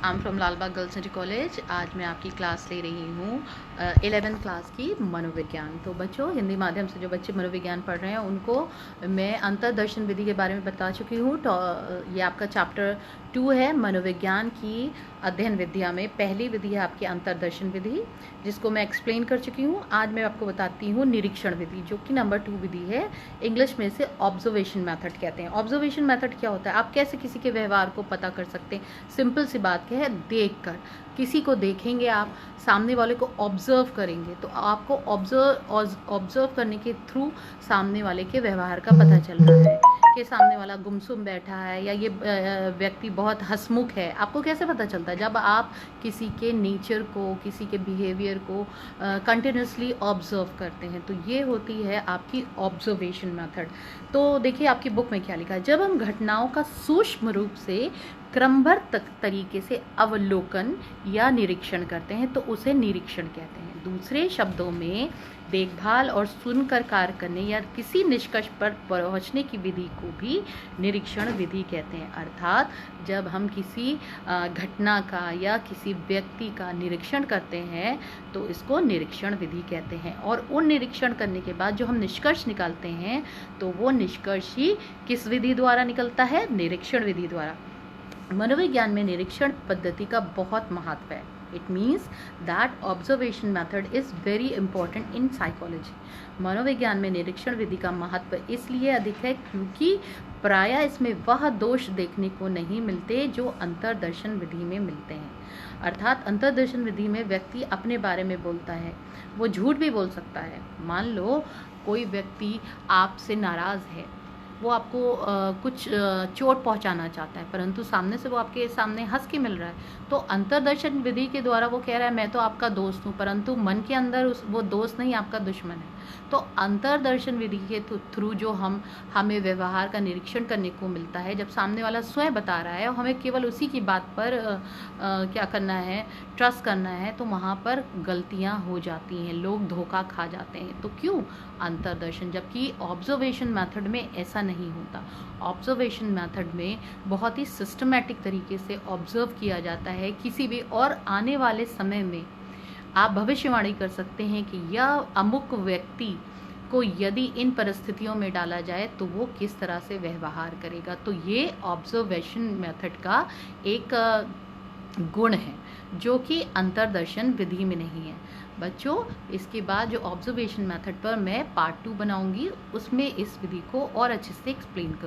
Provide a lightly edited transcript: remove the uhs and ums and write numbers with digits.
I am from Lalbagh Girls City College. आज मैं आपकी क्लास ले रही हूँ 11th क्लास की मनोविज्ञान। तो बच्चों, हिंदी माध्यम से जो बच्चे मनोविज्ञान पढ़ रहे हैं उनको मैं अंतर्दर्शन विधि के बारे में बता चुकी हूँ। ये आपका चैप्टर 2 है मनोविज्ञान की अध्ययन विद्या में। पहली विधि है आपकी अंतर्दर्शन विधि, जिसको मैं एक्सप्लेन कर चुकी हूँ। आज मैं आपको बताती हूँ निरीक्षण विधि, जो कि नंबर 2 विधि है। इंग्लिश में इसे ऑब्जर्वेशन मेथड कहते हैं। ऑब्जर्वेशन मेथड क्या होता है? आप कैसे किसी के व्यवहार को पता कर सकते हैं? सिंपल सी बात क्या है, देखकर। किसी को देखेंगे आप, सामने वाले को ऑब्जर्व करेंगे, तो आपको ऑब्जर्व करने के थ्रू सामने वाले के व्यवहार का पता चल रहा है कि सामने वाला गुमसुम बैठा है या ये व्यक्ति बहुत हंसमुख है। आपको कैसे पता चलता है? जब आप किसी के नेचर को, किसी के बिहेवियर को कंटिन्यूसली ऑब्जर्व करते हैं। तो ये होती है आपकी ऑब्जर्वेशन मेथड। तो देखिए आपकी बुक में क्या लिखा है। जब हम घटनाओं का सूक्ष्म रूप से क्रमबद्ध तरीके से अवलोकन या निरीक्षण करते हैं तो उसे निरीक्षण कहते हैं। दूसरे शब्दों में देखभाल और सुनकर कार्य करने या किसी निष्कर्ष पर पहुंचने की विधि को भी निरीक्षण विधि कहते हैं। अर्थात जब हम किसी घटना का या किसी व्यक्ति का निरीक्षण करते हैं तो इसको निरीक्षण विधि कहते हैं। और उन निरीक्षण करने के बाद जो हम निष्कर्ष निकालते हैं तो वो निष्कर्ष ही किस विधि द्वारा निकलता है? निरीक्षण विधि द्वारा। मनोविज्ञान में निरीक्षण पद्धति का बहुत महत्व है। It means that observation method is very important in psychology. मनोविज्ञान में निरीक्षण विधि का महत्व इसलिए अधिक है क्योंकि प्रायः इसमें वह दोष देखने को नहीं मिलते जो अंतर्दर्शन विधि में मिलते हैं। अर्थात अंतर्दर्शन विधि में व्यक्ति अपने बारे में बोलता है, वो झूठ भी बोल सकता है। मान लो कोई व्यक्ति आपसे नाराज़ है, वो आपको कुछ चोट पहुंचाना चाहता है, परंतु सामने से वो आपके सामने हंस के मिल रहा है। तो अंतर्दर्शन विधि के द्वारा वो कह रहा है मैं तो आपका दोस्त हूँ, परंतु मन के अंदर वो दोस्त नहीं, आपका दुश्मन है। तो अंतर्दर्शन विधि के थ्रू जो हमें व्यवहार का निरीक्षण करने को मिलता है, जब सामने वाला स्वयं बता रहा है और हमें केवल उसी की बात पर क्या करना है, ट्रस्ट करना है, तो वहाँ पर गलतियाँ हो जाती हैं, लोग धोखा खा जाते हैं। तो क्यों? अंतर्दर्शन। जबकि ऑब्जर्वेशन मेथड में ऐसा नहीं होता। ऑब्जर्वेशन मेथड में बहुत ही सिस्टमैटिक तरीके से ऑब्जर्व किया जाता है किसी भी, और आने वाले समय में आप भविष्यवाणी कर सकते हैं कि यह अमुक व्यक्ति को यदि इन परिस्थितियों में डाला जाए तो वो किस तरह से व्यवहार करेगा। तो ये ऑब्जर्वेशन मेथड का एक गुण है जो कि अंतर्दर्शन विधि में नहीं है। बच्चों, इसके बाद जो ऑब्जर्वेशन मेथड पर मैं पार्ट 2 बनाऊंगी, उसमें इस विधि को और अच्छे से एक्सप्लेन करूँगी।